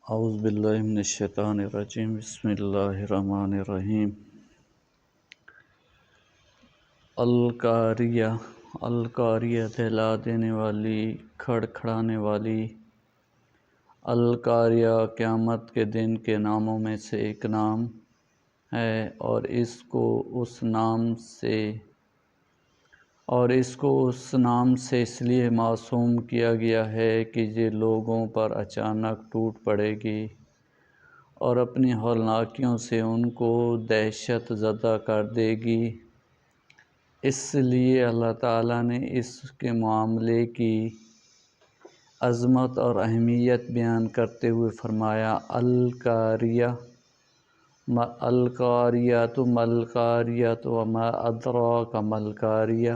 اعوذ باللہ من الشیطان الرجیم بسم اللہ الرحمن الرحیم۔ القاریہ، القاریہ دہلا دینے والی، کھڑکھڑانے والی۔ القاریہ قیامت کے دن کے ناموں میں سے ایک نام ہے، اور اس کو اس نام سے اس لیے موسوم کیا گیا ہے کہ یہ لوگوں پر اچانک ٹوٹ پڑے گی اور اپنی ہولناکیوں سے ان کو دہشت زدہ کر دے گی۔ اس لیے اللہ تعالیٰ نے اس کے معاملے کی عظمت اور اہمیت بیان کرتے ہوئے فرمایا: القاریہ، القاریۃ ملقاریۃ وما ادراک ملقاریہ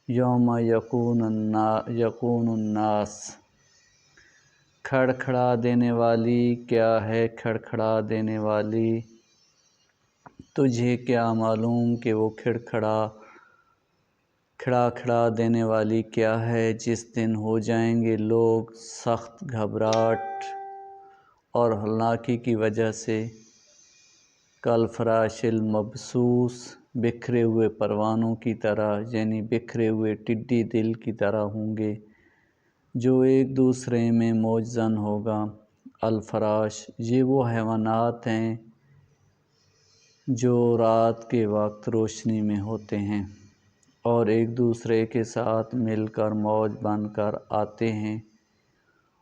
یوم یکون الناس۔ کھڑکھڑا دینے والی، کیا ہے کھڑکھڑا دینے والی؟ تجھے کیا معلوم کہ وہ کھڑا دینے والی کیا ہے؟ جس دن ہو جائیں گے لوگ سخت گھبراہٹ اور ہولناکی کی وجہ سے کالفراش المبثوث، بکھرے ہوئے پروانوں کی طرح، یعنی بکھرے ہوئے ٹڈی دل کی طرح ہوں گے جو ایک دوسرے میں موجزن ہوگا۔ الفراش، یہ وہ حیوانات ہیں جو رات کے وقت روشنی میں ہوتے ہیں اور ایک دوسرے کے ساتھ مل کر موج بن کر آتے ہیں،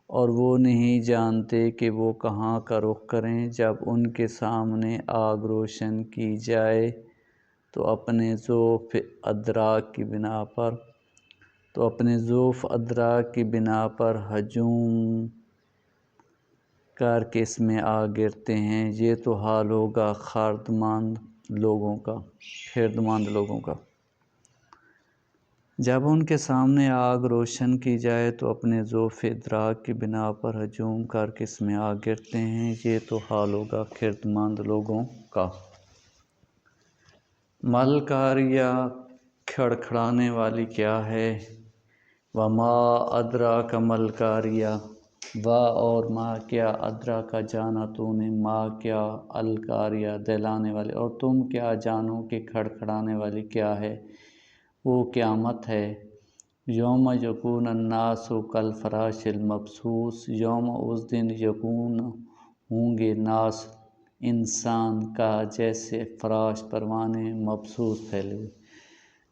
اور وہ نہیں جانتے کہ وہ کہاں کا رخ کریں۔ جب ان کے سامنے آگ روشن کی جائے تو اپنے ضعف ادراک کی بنا پر ہجوم کر کے اس میں آ گرتے ہیں۔ یہ تو حال ہوگا خردمند لوگوں کا۔ جب ان کے سامنے آگ روشن کی جائے تو اپنے ضعف ادراک کی بنا پر ہجوم کر کے اس میں آ گرتے ہیں۔ یہ تو حال ہوگا خردمند لوگوں کا۔ ملقاریہ، کھڑکھڑانے والی کیا ہے؟ وما ادراک ملقاریہ، وا اور ما کیا، ادراک جانا تو نے، ما کیا، القاریہ دہلانے والی، اور تم کیا جانو کہ کھڑکھڑانے والی کیا ہے؟ وہ قیامت ہے۔ یوم یکون الناس کالفراش المبثوث، یوم اس دن یکون ہوں گے ناس انسان کا جیسے فراش پروانے، مبثوث پھیلے ہوئے۔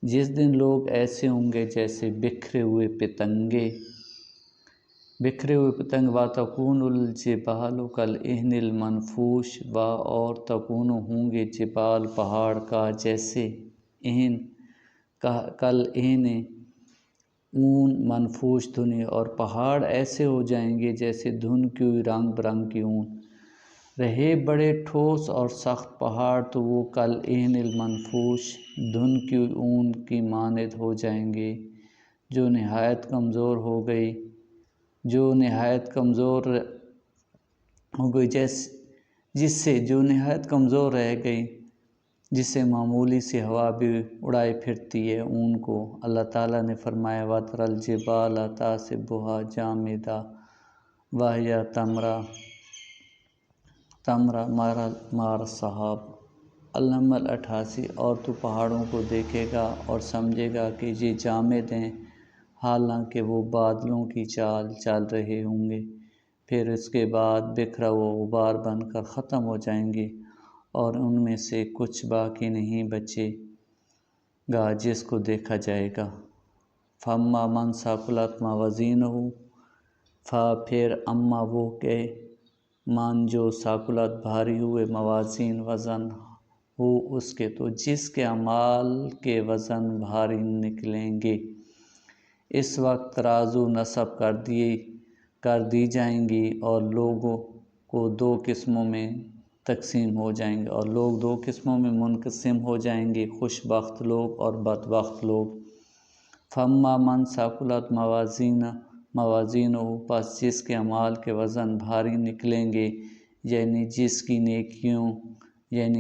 جس دن لوگ ایسے ہوں گے جیسے بکھرے ہوئے پتنگ۔ وَتَكُونُ الْجِبَالُ كَالْعِهْنِ الْمَنْفُوشِ، اور تکون ہوں گے جبال پہاڑ کا جیسے کالعہن اون منفوش دھنی، اور پہاڑ ایسے ہو جائیں گے جیسے دھن کی ہوئی رنگ برنگ کی اون۔ رہے بڑے ٹھوس اور سخت پہاڑ تو وہ کالعہن المنفوش، دھن کی ہوئی اون کی مانند ہو جائیں گے، جو نہایت کمزور ہو گئی، جو نہایت کمزور رہ گئی، جس سے معمولی سی ہوا بھی اڑائے پھرتی ہے اون کو۔ اللہ تعالیٰ نے فرمایا: وَتَرَى الْجِبَالَ تَحْسَبُهَا جَامِدَةً وَهِيَ تَمُرُّ مَرَّ السَّحَابِ۔ النمل 88۔ اور تو پہاڑوں کو دیکھے گا اور سمجھے گا کہ یہ جامد ہیں، حالانکہ وہ بادلوں کی چال چل رہے ہوں گے، پھر اس کے بعد بکھرا ہوا غبار بن کر ختم ہو جائیں گے، اور ان میں سے کچھ باقی نہیں بچے گا جس کو دیکھا جائے گا۔ فَأَمَّا مَنْ ثَقُلَتْ مَوَازِينُهُ، پھر اما وہ کہ من جو ثقلت بھاری ہوئے، موازین وزن ہو اس کے، تو جس کے اعمال کے وزن بھاری نکلیں گے، اس وقت ترازو نصب کر دی جائیں گی، اور لوگوں کو دو قسموں میں تقسیم ہو جائیں گے، اور لوگ دو قسموں میں منقسم ہو جائیں گے، خوش بخت لوگ اور بدبخت لوگ۔ فَأَمَّا مَنْ ثَقُلَتْ مَوَازِينُهُ، پس جس کے اعمال کے وزن بھاری نکلیں گے، یعنی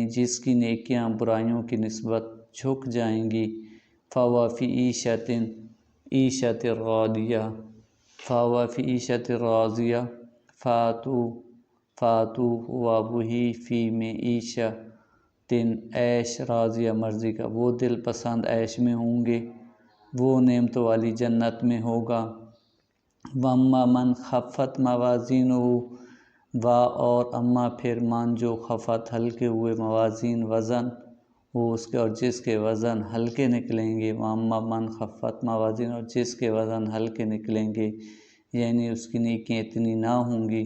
جس کی نیکیاں برائیوں کی نسبت جھک جائیں گی، فَهُوَ فِي عِيشَةٍ رَاضِيَةٍ، فَاتُوا فاتو ہوا وہی فی میں عیشہ تن عیش راضیہ مرضی کا، وہ دل پسند عیش میں ہوں گے، وہ نعمتوں والی جنت میں ہوگا۔ واما من خفت موازینہ، اور اما پھر من جو خفت ہلکے ہوئے موازین وزن وہ اس کے، اور جس کے وزن ہلکے نکلیں گے۔ واما من خفت موازین، اور جس کے وزن ہلکے نکلیں گے، یعنی اس کی نیکیاں اتنی نہ ہوں گی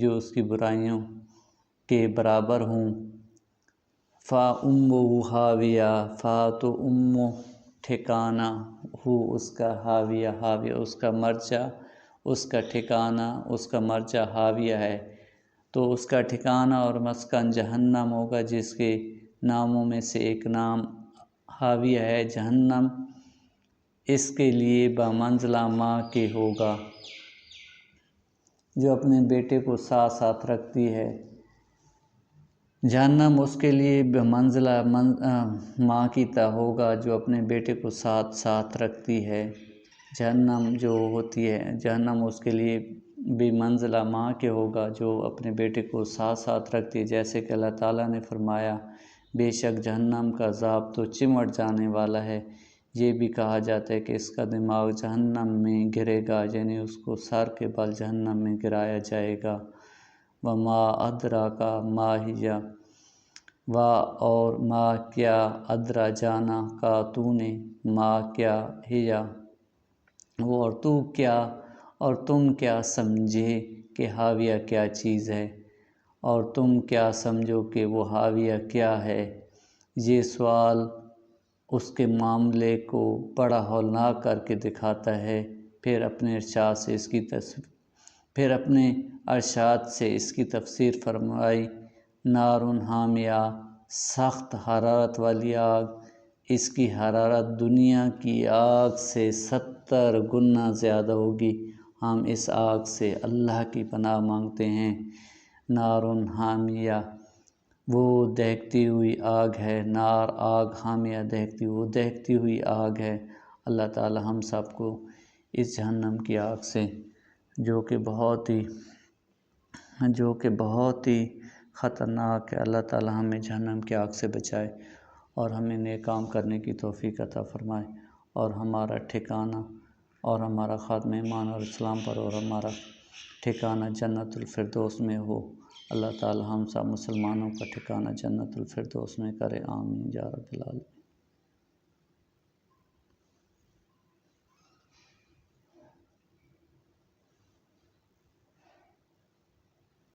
جو اس کی برائیوں کے برابر ہوں۔ فا امہ ہاویہ، فا تو امہ ٹھکانہ، ہو اس کا، ہاویہ ہاویہ اس کا مرجع، اس کا ٹھکانہ، اس کا مرجع ہاویہ ہے، تو اس کا ٹھکانہ اور مسکن جہنم ہوگا، جس کے ناموں میں سے ایک نام ہاویہ ہے جہنم، اس کے لیے بمنزلہ ماں کے ہوگا جو اپنے بیٹے کو ساتھ ساتھ رکھتی ہے۔ جہنم اس کے لیے بمنزلہ ماں کی طرح ہوگا جو اپنے بیٹے کو ساتھ ساتھ رکھتی ہے۔ جہنم جو ہوتی ہے، جہنم اس کے لیے بمنزلہ ماں کے ہوگا جو اپنے بیٹے کو ساتھ ساتھ رکھتی ہے، جیسے کہ اللہ تعالیٰ نے فرمایا بے شک جہنم کا عذاب تو چمٹ جانے والا ہے۔ یہ بھی کہا جاتا ہے کہ اس کا دماغ جہنم میں گرے گا، یعنی اس کو سر کے بل جہنم میں گرایا جائے گا۔ وما ادراک ما ہی، اور ما کیا، ادرا جانا، کا تو نے، ما کیا ہی، وہ اور تو کیا، اور تم کیا سمجھے کہ حاویہ کیا چیز ہے، اور تم کیا سمجھو کہ وہ حاویہ کیا ہے۔ یہ سوال اس کے معاملے کو بڑا ہولناک کر کے دکھاتا ہے، پھر اپنے ارشاد سے اس کی تفسیر فرمائی۔ نارن حامیہ، سخت حرارت والی آگ، اس کی حرارت دنیا کی آگ سے 70 گنا زیادہ ہوگی۔ ہم اس آگ سے اللہ کی پناہ مانگتے ہیں۔ نارن حامیہ، وہ دہکتی ہوئی آگ ہے، نار آگ، حامیہ دہکتی، وہ دہکتی ہوئی آگ ہے۔ اللہ تعالی ہم سب کو اس جہنم کی آگ سے جو کہ بہت ہی خطرناک ہے، اللہ تعالی ہمیں جہنم کی آگ سے بچائے اور ہمیں نیک کام کرنے کی توفیق عطا فرمائے، اور ہمارا ٹھکانہ اور ہمارا خاتمہ ایمان اور اسلام پر، اور ہمارا ٹھکانہ جنت الفردوس میں ہو۔ اللہ تعالی ہم سب مسلمانوں کا ٹھکانہ جنت الفردوس میں کرے، آمین یا رب العالمین۔